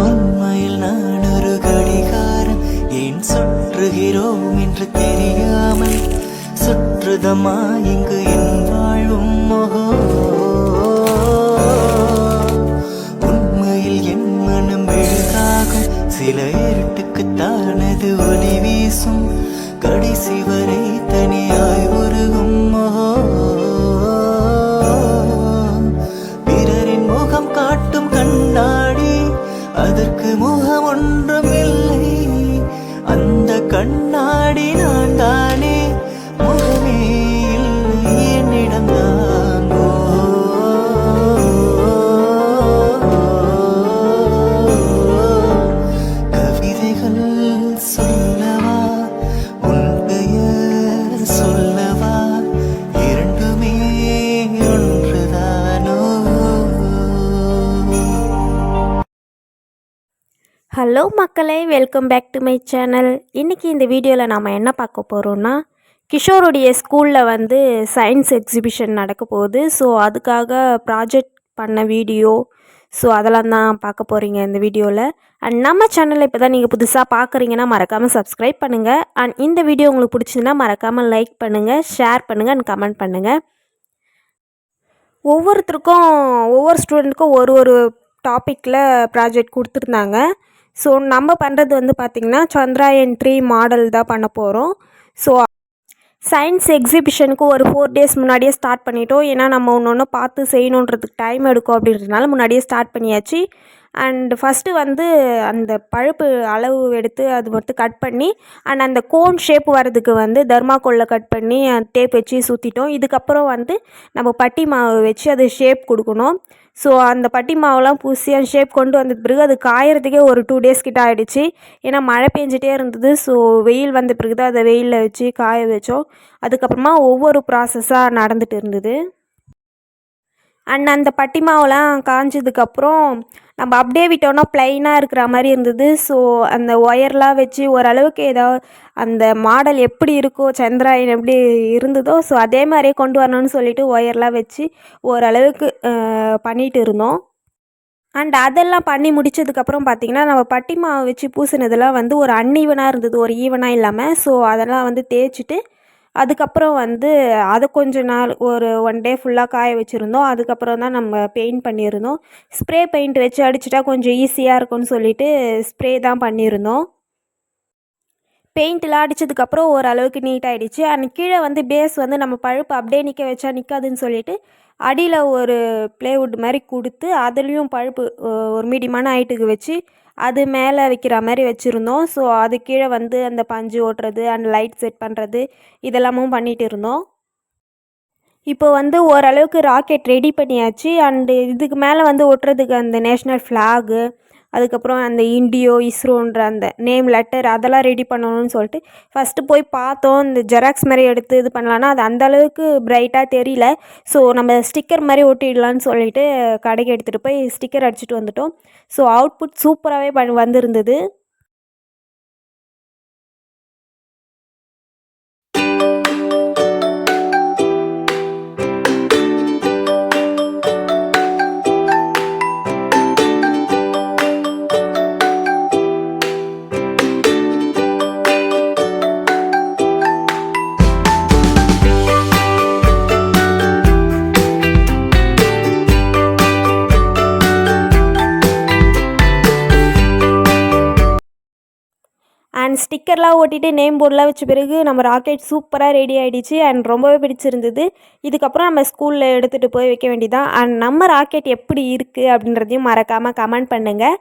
உண்மையில் நான் ஒரு கடிகாரம், ஏன் சுற்றுகிறோம் என்று தெரியாமல் சுற்றுதமா இங்கு என் வாழ்வும் மோகோ. உண்மையில் என் மனம் எழுதாகும், சில இருட்டுக்குத்தானது ஒளி வீசும், கடைசி வரை தனியாய் உருகும் மோகோ. பிறரின் முகம் காட்டும் கண்ணாடி, அதற்கு முகம் ஒன்றும் இல்லை, அந்த கண்ணாடி நான் தானே, முகமே இல்லை என்னிடம்தான். கவிதைகள் சொல்லவா, உன் பெயர் சொல்லவா, இரண்டுமே ஒன்றுதானோ. ஹலோ மக்களே, welcome back to my channel. இன்றைக்கி இந்த வீடியோவில் நாம் என்ன பார்க்க போகிறோன்னா, கிஷோருடைய ஸ்கூலில் வந்து சயின்ஸ் எக்ஸிபிஷன் நடக்க போகுது. ஸோ அதுக்காக ப்ராஜெக்ட் பண்ண வீடியோ, ஸோ அதெல்லாம் தான் பார்க்க போகிறீங்க இந்த வீடியோவில். அண்ட் நம்ம சேனலில் இப்போ தான் நீங்கள் புதுசாக பார்க்குறீங்கன்னா மறக்காமல் சப்ஸ்கிரைப் பண்ணுங்கள். அண்ட் இந்த வீடியோ உங்களுக்கு பிடிச்சிருந்தா மறக்காமல் லைக் பண்ணுங்கள், ஷேர் பண்ணுங்கள் அண்ட் கமெண்ட் பண்ணுங்கள். ஒவ்வொருத்தருக்கும் ஒவ்வொரு ஸ்டூடெண்ட்டுக்கும் ஒரு ஒரு டாப்பிக்கில் ப்ராஜெக்ட் கொடுத்துருந்தாங்க. ஸோ நம்ம பண்ணுறது வந்து பார்த்திங்கன்னா சந்திராயன் 3 மாடல் தான் பண்ண போகிறோம். ஸோ சயின்ஸ் எக்ஸிபிஷனுக்கு ஒரு 4 டேஸ் முன்னாடியே ஸ்டார்ட் பண்ணிட்டோம். ஏன்னா நம்ம ஒன்று ஒன்று பார்த்து செய்யணுன்றதுக்கு டைம் எடுக்கும் அப்படின்றதுனால முன்னாடியே ஸ்டார்ட் பண்ணியாச்சு. அண்டு ஃபஸ்ட்டு வந்து அந்த பழுப்பு அளவு எடுத்து அது மட்டும் கட் பண்ணி, அண்ட் அந்த கோன் ஷேப் வரதுக்கு வந்து தர்மாக்கோலில் கட் பண்ணி டேப் வச்சு சுற்றிட்டோம். இதுக்கப்புறம் வந்து நம்ம பட்டி மாவு வச்சு அது ஷேப் கொடுக்கணும். ஸோ அந்த பட்டி மாவுலாம் பூசி அந்த ஷேப் கொண்டு வந்த பிறகு அது காயறதுக்கே ஒரு 2 டேஸ் கிட்ட ஆகிடுச்சு. ஏன்னா மழை பெஞ்சிட்டே இருந்தது. ஸோ வெயில் வந்த பிறகு தான் அதை வெயிலில் வச்சு காய வச்சோம். அதுக்கப்புறமா ஒவ்வொரு ப்ராசஸாக நடந்துகிட்டு இருந்தது. அண்ட் அந்த பட்டி மாவுலாம் காஞ்சதுக்கப்புறம் நம்ம அப்படியே விட்டோன்னா ப்ளைனாக இருக்கிற மாதிரி இருந்தது. ஸோ அந்த ஒயர்லாம் வச்சு ஓரளவுக்கு ஏதாவது அந்த மாடல் எப்படி இருக்கோ, சந்திராயன் எப்படி இருந்ததோ ஸோ அதே மாதிரியே கொண்டு வரணும்னு சொல்லிட்டு ஒயர்லாம் வச்சு ஓரளவுக்கு பண்ணிகிட்டு இருந்தோம். அண்ட் அதெல்லாம் பண்ணி முடித்ததுக்கப்புறம் பார்த்திங்கன்னா நம்ம பட்டி மாவு வச்சு பூசினதெல்லாம் வந்து ஒரு அன்ஈவனாக இருந்தது, ஒரு ஈவனாக இல்லாமல். ஸோ அதெல்லாம் வந்து தேய்ச்சிட்டு அதுக்கப்புறம் வந்து அதை கொஞ்ச நாள் ஒரு 1 டே ஃபுல்லாக காய வச்சுருந்தோம். அதுக்கப்புறம் தான் நம்ம பெயிண்ட் பண்ணியிருந்தோம். ஸ்ப்ரே பெயிண்ட் வச்சு அடிச்சிட்டா கொஞ்சம் ஈஸியாக இருக்கும்னு சொல்லிட்டு ஸ்ப்ரே தான் பண்ணியிருந்தோம். பெயிண்ட்லாம் அடித்ததுக்கப்புறம் ஓரளவுக்கு நீட்டாகிடுச்சு. அண்ட் கீழே வந்து பேஸ் வந்து நம்ம பழுப்பு அப்படியே நிற்க வச்சா நிற்காதுன்னு சொல்லிட்டு அடியில் ஒரு ப்ளேவுட் மாதிரி கொடுத்து அதுலேயும் பழுப்பு ஒரு மீடியமான ஹைட்டுக்கு வச்சு அது மேலே வைக்கிற மாதிரி வச்சுருந்தோம். ஸோ அது கீழே வந்து அந்த பஞ்சு ஓட்டுறது அண்ட் லைட் செட் பண்ணுறது இதெல்லாமும் பண்ணிகிட்டு இருந்தோம். இப்போ வந்து ஓரளவுக்கு ராக்கெட் ரெடி பண்ணியாச்சு. அண்டு இதுக்கு மேலே வந்து ஒட்டுறதுக்கு அந்த நேஷ்னல் ஃப்ளாகு, அதுக்கப்புறம் அந்த இண்டியோ இஸ்ரோன்ற அந்த நேம் லெட்டர் அதெல்லாம் ரெடி பண்ணணும்னு சொல்லிட்டு ஃபஸ்ட்டு போய் பார்த்தோம். இந்த ஜெராக்ஸ் மாதிரி எடுத்து இது பண்ணலான்னா அது அந்தளவுக்கு பிரைட்டாக தெரியல. ஸோ நம்ம ஸ்டிக்கர் மாதிரி ஒட்டிடலான்னு சொல்லிட்டு கடைக்கு எடுத்துகிட்டு போய் ஸ்டிக்கர் அடிச்சுட்டு வந்துட்டோம். ஸோ அவுட்புட் சூப்பராகவே வந்திருந்தது. அண்ட் ஸ்டிக்கர்லாம் ஓட்டிட்டு நேம் போர்டெலாம் வச்ச பிறகு நம்ம ராக்கெட் சூப்பராக ரெடி ஆகிடுச்சு. அண்ட் ரொம்பவே பிடிச்சிருந்தது. இதுக்கப்புறம் நம்ம ஸ்கூலில் எடுத்துகிட்டு போய் வைக்க வேண்டியதான். அண்ட் நம்ம ராக்கெட் எப்படி இருக்குது அப்படின்றதையும் மறக்காமல் கமெண்ட் பண்ணுங்கள்.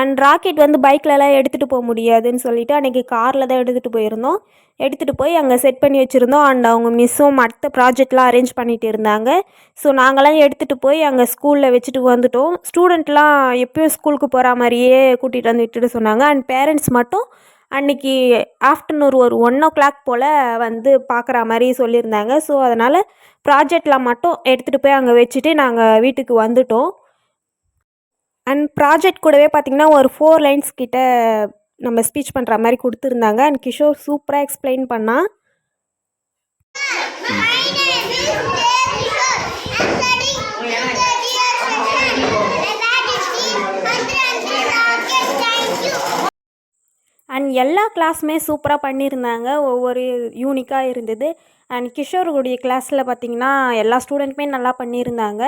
அண்ட் ராக்கெட் வந்து பைக்லலாம் எடுத்துகிட்டு போக முடியாதுன்னு சொல்லிவிட்டு அன்றைக்கி காரில் தான் எடுத்துகிட்டு போயிருந்தோம். எடுத்துகிட்டு போய் அங்கே செட் பண்ணி வச்சுருந்தோம். அண்ட் அவங்க மிஸ்ஸும் மற்ற ப்ராஜெக்ட்லாம் அரேஞ்ச் பண்ணிகிட்டு இருந்தாங்க. ஸோ நாங்களாம் எடுத்துகிட்டு போய் அங்கே ஸ்கூலில் வச்சுட்டு வந்துட்டோம். ஸ்டூடெண்ட்லாம் எப்பயும் ஸ்கூலுக்கு போகிற மாதிரியே கூட்டிகிட்டு வந்து விட்டுட்டு சொன்னாங்க. அண்ட் பேரண்ட்ஸ் மட்டும் அன்றைக்கி ஆஃப்டர்நூன் ஒரு 1 o'clock போல் வந்து பார்க்குற மாதிரி சொல்லியிருந்தாங்க. ஸோ அதனால் ப்ராஜெக்ட்லாம் மட்டும் எடுத்துகிட்டு போய் அங்கே வச்சுட்டு நாங்கள் வீட்டுக்கு வந்துட்டோம். அண்ட் ப்ராஜெக்ட் கூடவே பார்த்திங்கன்னா ஒரு 4 lines கிட்ட நம்ம ஸ்பீச் பண்ணுற மாதிரி கொடுத்துருந்தாங்க. அண்ட் கிஷோர் சூப்பராக எக்ஸ்பிளைன் பண்ணான். எல்லா கிளாஸுமே சூப்பராக பண்ணியிருந்தாங்க, ஒவ்வொரு யூனிக்காக இருந்தது. அண்ட் கிஷோருடைய கிளாஸில் பார்த்திங்கன்னா எல்லா ஸ்டூடெண்ட்டுமே நல்லா பண்ணியிருந்தாங்க.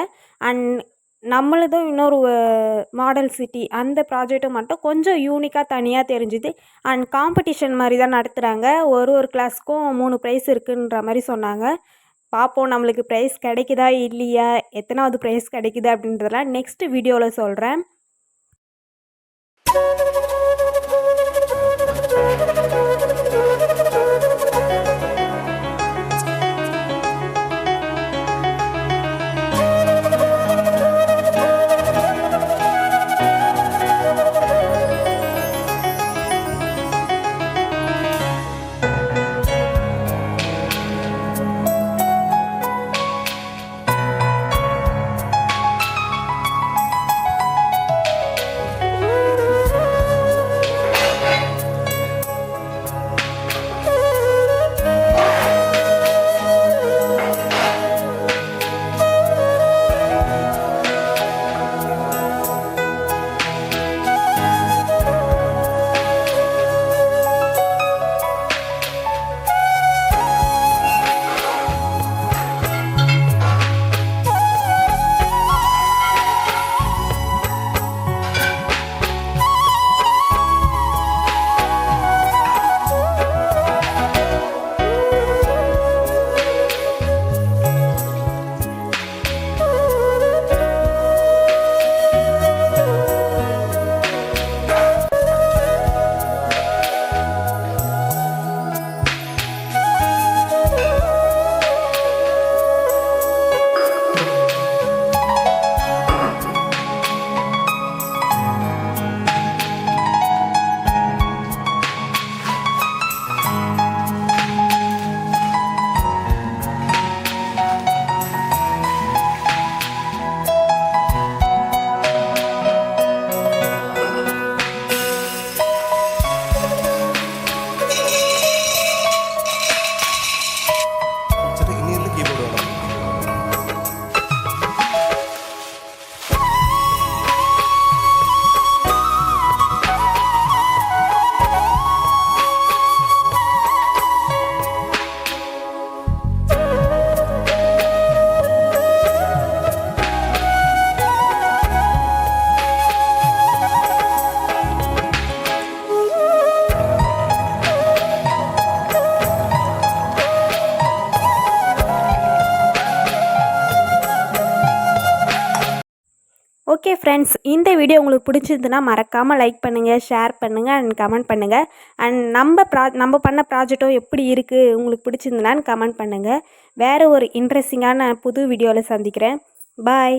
அண்ட் நம்மளதும் இன்னொரு மாடல் சிட்டி அந்த ப்ராஜெக்ட்டும் மட்டும் கொஞ்சம் யூனிக்காக தனியாக தெரிஞ்சுது. அண்ட் காம்படிஷன் மாதிரி தான் நடத்துகிறாங்க, ஒரு கிளாஸுக்கும் 3 ப்ரைஸ் இருக்குன்ற மாதிரி சொன்னாங்க. பார்ப்போம் நம்மளுக்கு ப்ரைஸ் கிடைக்குதா இல்லையா, எத்தனாவது ப்ரைஸ் கிடைக்குது அப்படின்றதெல்லாம் நெக்ஸ்ட் வீடியோவில் சொல்கிறேன். ஓகே ஃப்ரெண்ட்ஸ், இந்த வீடியோ உங்களுக்கு பிடிச்சிருந்துன்னா மறக்காமல் லைக் பண்ணுங்கள், ஷேர் பண்ணுங்கள் அண்ட் கமெண்ட் பண்ணுங்கள். அண்ட் நம்ம பண்ண ப்ராஜெக்டும் எப்படி இருக்குது உங்களுக்கு பிடிச்சிருந்துன்னான்னு கமெண்ட் பண்ணுங்கள். வேறு ஒரு இன்ட்ரெஸ்டிங்கான புது வீடியோவில் சந்திக்கிறேன். பாய்.